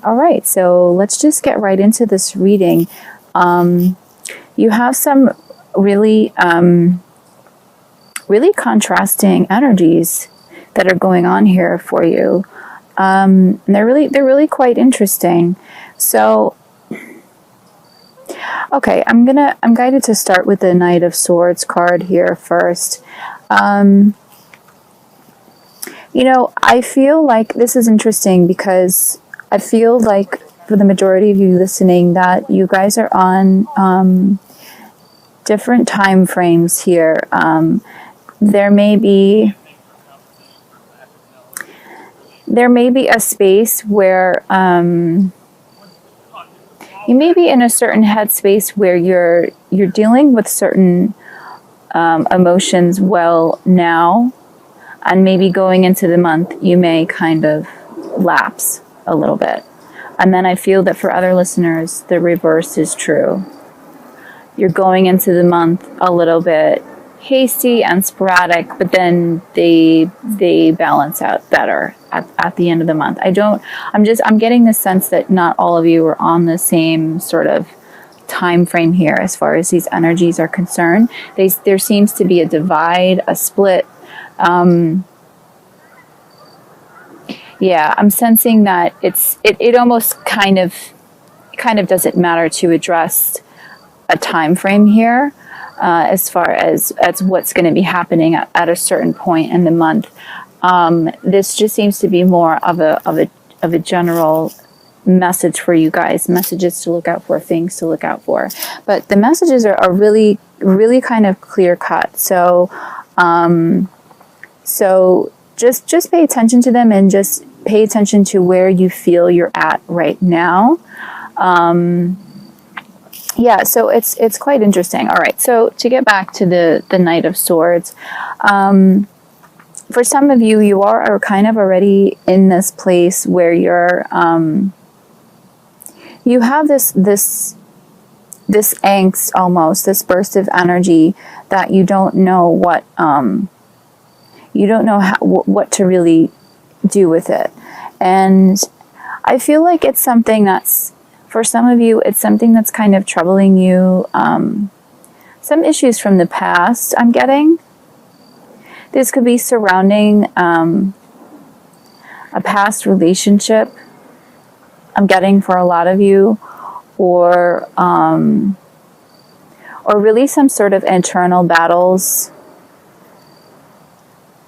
All right, so let's just get right into this reading. You have some really, really contrasting energies that are going on here for you. And they're really quite interesting. So, okay, I'm guided to start with the Knight of Swords card here first. You know, I feel like this is interesting because I feel like for the majority of you listening that you guys are on different time frames here. There may be a space where you may be in a certain headspace where you're dealing with certain emotions well now. And maybe going into the month, you may kind of lapse a little bit. And then I feel that for other listeners, the reverse is true. You're going into the month a little bit hasty and sporadic, but then they balance out better at the end of the month. I'm getting the sense that not all of you are on the same sort of time frame here as far as these energies are concerned. There seems to be a divide, a split. Yeah, I'm sensing that it almost kind of doesn't matter to address a time frame here, as far as what's going to be happening at a certain point in the month. This just seems to be more of a general message for you guys, messages to look out for, things to look out for. But the messages are really, really kind of clear cut. So, just pay attention to them and just pay attention to where you feel you're at right now. Yeah, so it's quite interesting. All right, so to get back to the Knight of Swords, for some of you, you are kind of already in this place where you're, you have this angst almost, this burst of energy that you don't know what what to really do with it. And I feel like it's something that's, for some of you, it's something that's kind of troubling you. Some issues from the past, I'm getting. This could be surrounding a past relationship, I'm getting, for a lot of you, or really some sort of internal battles.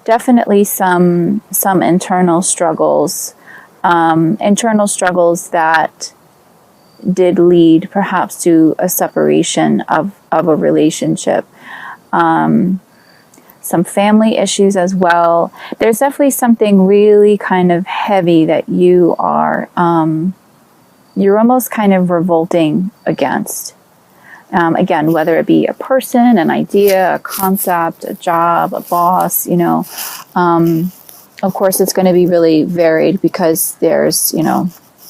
Definitely some internal struggles that did lead perhaps to a separation of a relationship. Some family issues as well. There's definitely something really kind of heavy that you are, you're almost kind of revolting against. Again, whether it be a person, an idea, a concept, a job, a boss, you know, of course it's going to be really varied because there's, you know,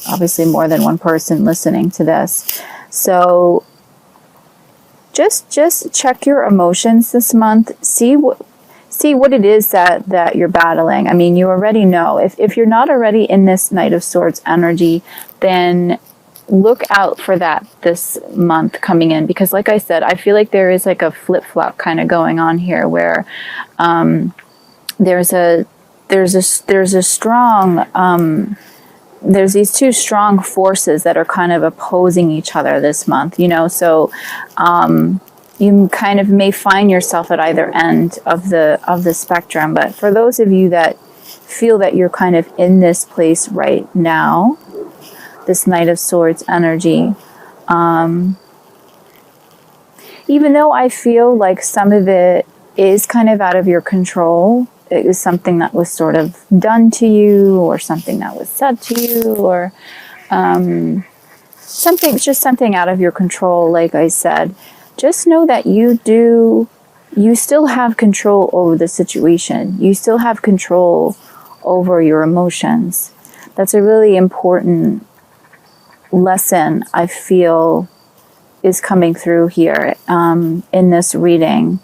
obviously more than one person listening to this. So just check your emotions this month. See what it is that you're battling. I mean, you already know. If you're not already in this Knight of Swords energy, then look out for that this month coming in, because like I said, I feel like there is like a flip-flop kind of going on here where there's these two strong forces that are kind of opposing each other this month, you know. So you kind of may find yourself at either end of the spectrum. But for those of you that feel that you're kind of in this place right now, this Knight of Swords energy, even though I feel like some of it is kind of out of your control, it was something that was sort of done to you, or something that was said to you, or something out of your control. Like I said, just know that you still have control over the situation. You still have control over your emotions. That's a really important lesson I feel is coming through here in this reading.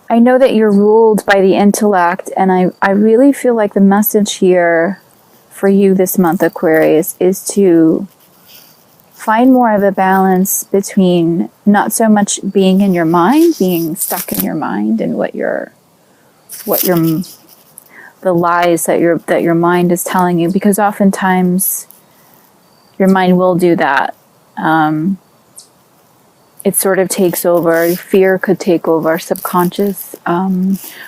I know that you're ruled by the intellect, and I really feel like the message here for you this month, Aquarius, is to find more of a balance between not so much being in your mind, being stuck in your mind, and the lies that your mind is telling you, because oftentimes your mind will do that. It sort of takes over. Fear could take over. Subconscious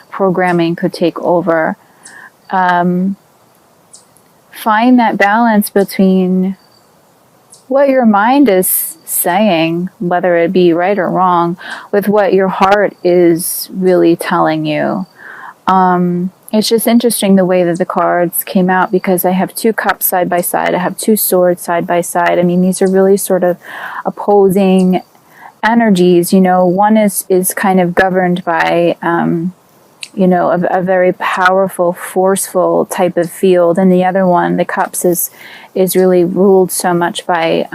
programming could take over. Find that balance between what your mind is saying, whether it be right or wrong, with what your heart is really telling you. It's just interesting the way that the cards came out, because I have 2 cups side by side. I have 2 swords side by side. I mean, these are really sort of opposing energies. You know, one is kind of governed by, you know, a very powerful, forceful type of field, and the other one, the cups, is really ruled so much by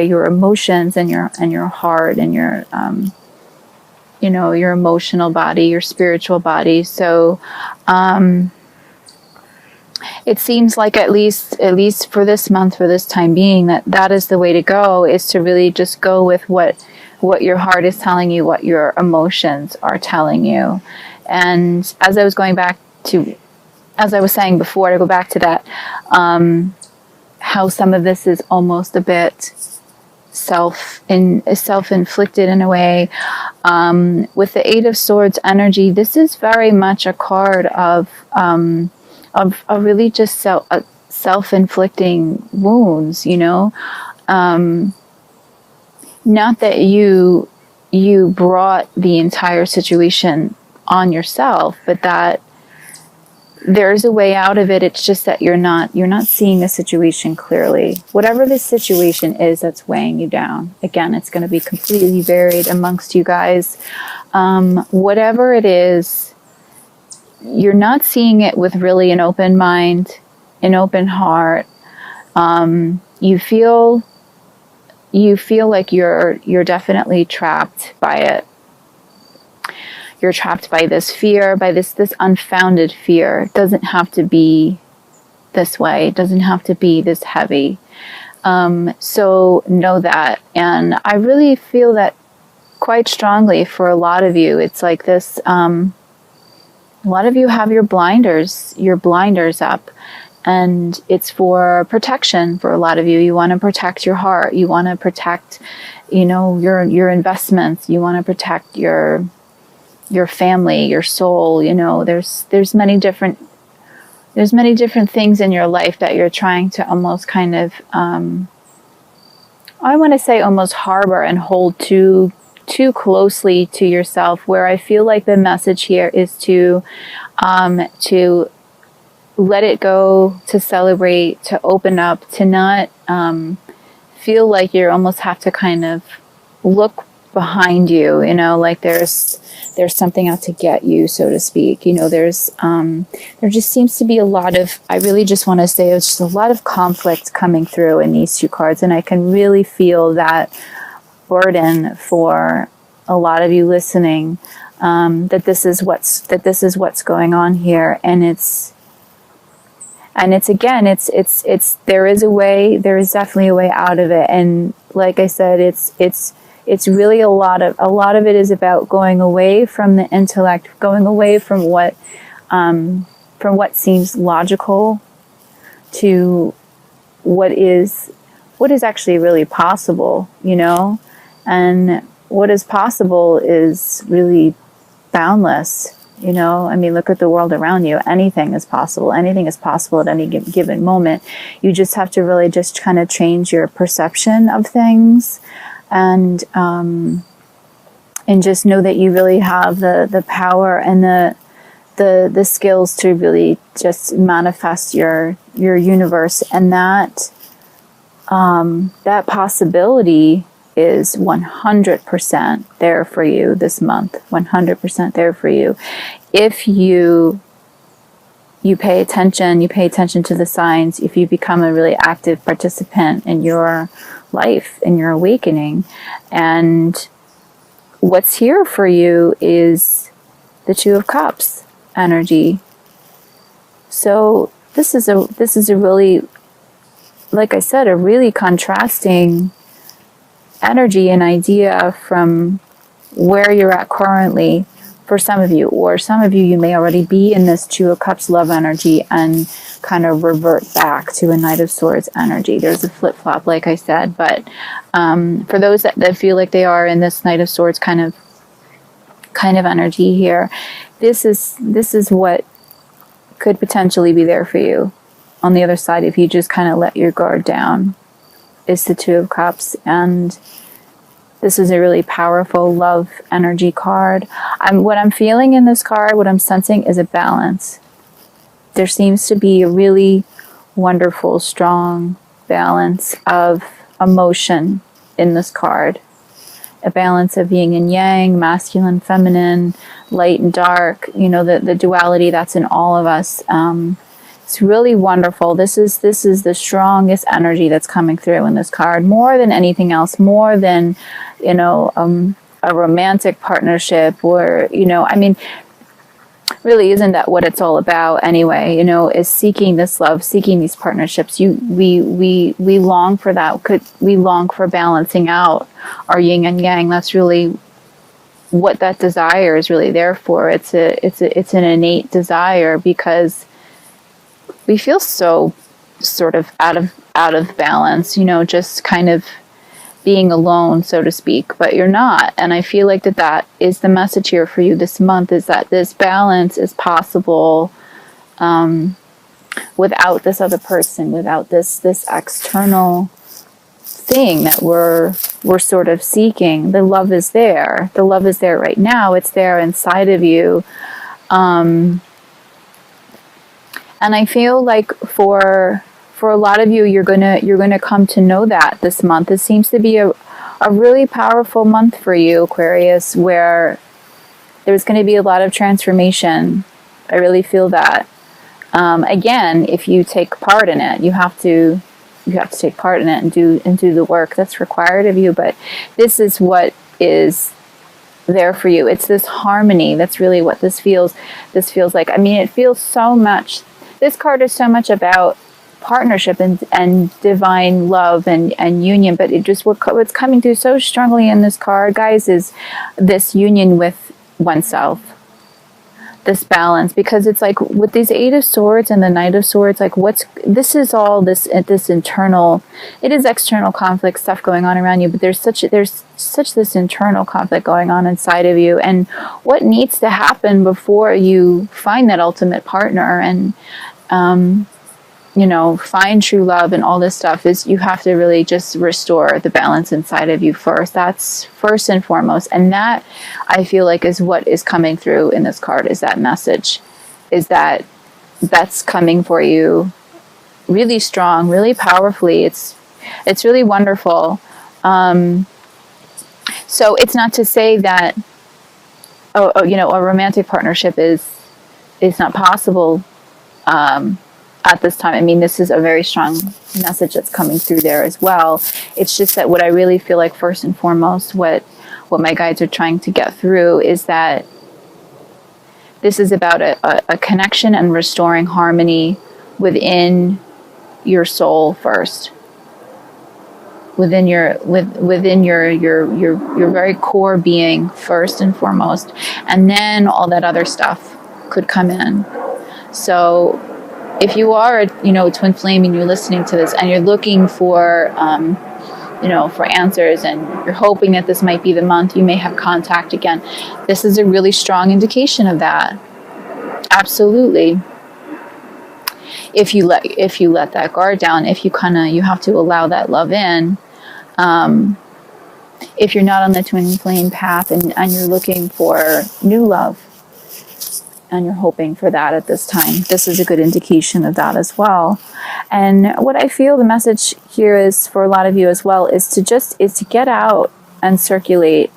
your emotions and your heart and your you know, your emotional body, your spiritual body. So it seems like at least for this month, for this time being, that is the way to go, is to really just go with what your heart is telling you, what your emotions are telling you. And as I was saying before, to go back to that, how some of this is almost a bit self-inflicted in a way. With the 8 of Swords energy, this is very much a card of really just self-inflicting wounds, you know. Not that you brought the entire situation on yourself, but that there's a way out of it. It's just that you're not seeing the situation clearly. Whatever this situation is that's weighing you down, again, it's going to be completely varied amongst you guys. Whatever it is, you're not seeing it with really an open mind, an open heart. You feel like you're definitely trapped by it. You're trapped by this fear, by this unfounded fear. It doesn't have to be this way. It doesn't have to be this heavy. So know that. And I really feel that quite strongly for a lot of you. It's like this, a lot of you have your blinders up. And it's for protection for a lot of you. You want to protect your heart. You want to protect, you know, your investments. You want to protect your family, your soul. You know, there's many different things in your life that you're trying to almost kind of, I want to say almost harbor and hold too closely to yourself, where I feel like the message here is to let it go, to celebrate, to open up, to not feel like you almost have to kind of look behind you, you know, like there's something out to get you, so to speak. You know, there just seems to be a lot of, I really just want to say, there's just a lot of conflict coming through in these 2 cards, and I can really feel that burden for a lot of you listening, that this is what's going on here, and it's again, there is definitely a way out of it. And like I said, it's really a lot of it is about going away from the intellect, going away from what seems logical to what is actually really possible, you know. And what is possible is really boundless. You know, I mean, look at the world around you. Anything is possible. Anything is possible at any given moment. You just have to really just kind of change your perception of things, and just know that you really have the power and the skills to really just manifest your universe, and that possibility is 100% there for you this month. 100% there for you if you pay attention. You pay attention to the signs. If you become a really active participant in your life, in your awakening. And what's here for you is the Two of Cups energy. So this is a really, like I said, a really contrasting energy and idea from where you're at currently for some of you, or some of you, you may already be in this Two of Cups love energy and kind of revert back to a Knight of Swords energy. There's a flip-flop, like I said, but for those that feel like they are in this Knight of Swords kind of energy here, this is what could potentially be there for you on the other side if you just kind of let your guard down. Is the Two of Cups, and this is a really powerful love energy card. What I'm feeling in this card, what I'm sensing is a balance. There seems to be a really wonderful, strong balance of emotion in this card. A balance of yin and yang, masculine, feminine, light and dark, you know, the duality that's in all of us. It's really wonderful. This is the strongest energy that's coming through in this card, more than anything else, more than, you know, a romantic partnership, or, you know, I mean, really, isn't that what it's all about anyway? You know, is seeking this love, seeking these partnerships. We long for that. We long for balancing out our yin and yang. That's really what that desire is really there for. It's an innate desire, because we feel so sort of out of balance, you know, just kind of being alone, so to speak, but you're not. And I feel like that is the message here for you this month, is that this balance is possible without this other person, without this external thing that we're sort of seeking. The love is there. The love is there right now. It's there inside of you. And I feel like for a lot of you, you're gonna come to know that this month. It seems to be a really powerful month for you, Aquarius, where there's going to be a lot of transformation. I really feel that. Again, if you take part in it, you have to take part in it and do the work that's required of you. But this is what is there for you. It's this harmony. That's really what this feels like. I mean, it feels so much. This card is so much about partnership and divine love and union, but it just what's coming through so strongly in this card, guys, is this union with oneself, this balance, because it's like with these Eight of Swords and the Knight of Swords, like this internal, it is external conflict stuff going on around you, but there's such this internal conflict going on inside of you, and what needs to happen before you find that ultimate partner and you know, find true love and all this stuff, is you have to really just restore the balance inside of you first. That's first and foremost. And that, I feel like, is what is coming through in this card, is that message, is that's coming for you really strong, really powerfully. It's really wonderful. So it's not to say that, you know, a romantic partnership is not possible, at this time. I mean, this is a very strong message that's coming through there as well. It's just that what I really feel like first and foremost, what my guides are trying to get through, is that this is about a connection and restoring harmony within your soul first, within your very core being first and foremost, and then all that other stuff could come in. So if you are, you know, a twin flame and you're listening to this and you're looking for, you know, for answers, and you're hoping that this might be the month you may have contact again, this is a really strong indication of that. Absolutely. If you let that guard down, if you have to allow that love in. If you're not on the twin flame path and you're looking for new love, and you're hoping for that at this time, this is a good indication of that as well. And what I feel the message here is for a lot of you as well is to get out and circulate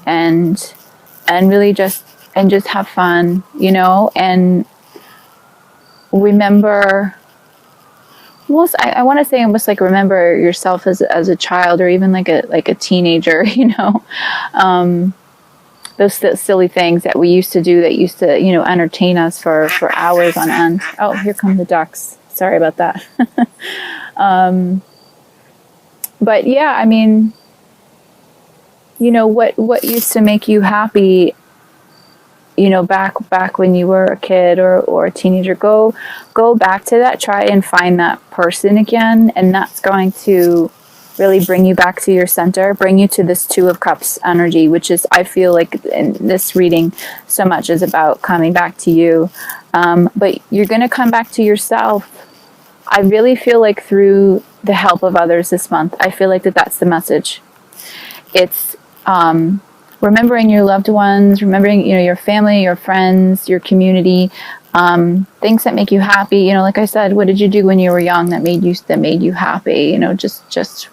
and really just have fun, you know, and remember, well, I want to say almost like remember yourself as a child, or even like a teenager, you know. those silly things that we used to do that used to, entertain us for hours on end. Oh, here come the ducks. Sorry about that. But yeah, I mean, what used to make you happy, back when you were a kid or a teenager, go back to that, try and find that person again. And that's going to really bring you back to your center, bring you to this Two of Cups energy, which is, I feel like in this reading so much is about coming back to you. But you're going to come back to yourself. I really feel like through the help of others this month. I feel like that's the message. It's remembering your loved ones, remembering, your family, your friends, your community, things that make you happy. Like I said, what did you do when you were young that made you happy? Just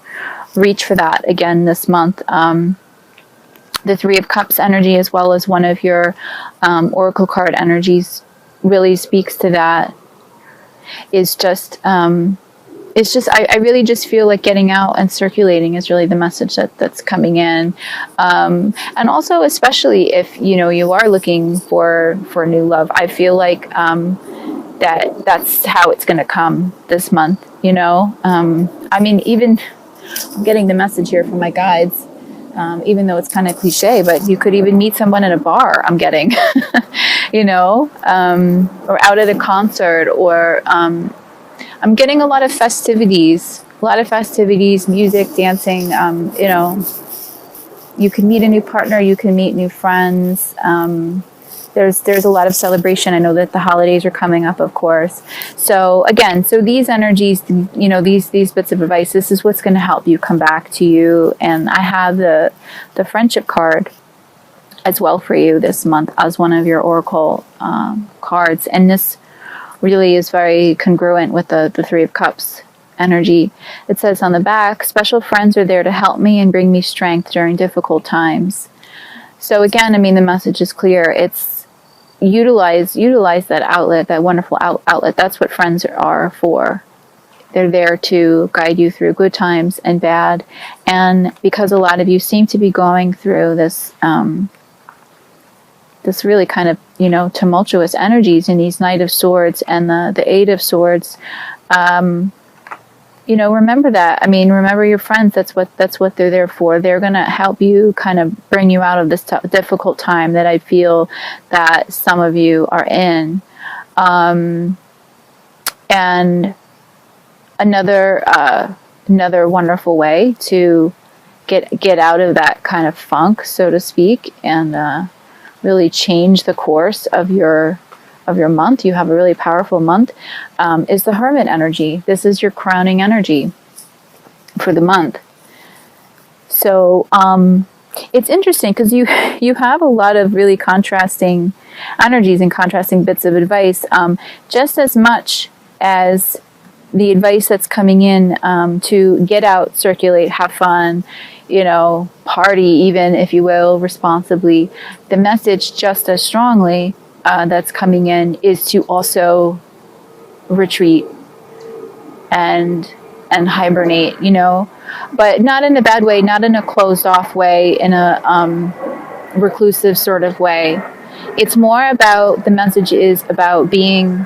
reach for that again this month. The Three of Cups energy, as well as one of your oracle card energies, really speaks to that. It's just I really just feel like getting out and circulating is really the message that's coming in. And also, especially if, you are looking for new love, I feel like that's how it's going to come this month, I mean, even I'm getting the message here from my guides, even though it's kind of cliche, but you could even meet someone at a bar, I'm getting, or out at a concert, or I'm getting a lot of festivities, music, dancing, you can meet a new partner, you can meet new friends. There's a lot of celebration. I know that the holidays are coming up, of course. So again, these energies, these bits of advice, this is what's going to help you come back to you. And I have the friendship card as well for you this month as one of your oracle cards. And this really is very congruent with the Three of Cups energy. It says on the back, special friends are there to help me and bring me strength during difficult times. So again, I mean, the message is clear. It's utilize that outlet, that wonderful outlet. That's what friends are for. They're there to guide you through good times and bad. And because a lot of you seem to be going through this this really kind of, tumultuous energies in these Knight of Swords and the Eight of Swords, remember that. I mean, remember your friends. That's what they're there for. They're going to help you kind of bring you out of this difficult time that I feel that some of you are in. And another wonderful way to get out of that kind of funk, so to speak, and really change the course of your month. You have a really powerful month, is the Hermit energy. This is your crowning energy for the month. So it's interesting because you have a lot of really contrasting energies and contrasting bits of advice, just as much as the advice that's coming in to get out, circulate, have fun, party, even, if you will, responsibly. The message just as strongly that's coming in is to also retreat and hibernate, but not in a bad way, not in a closed off way, in a reclusive sort of way. It's more about, the message is about being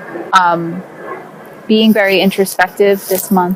very introspective this month.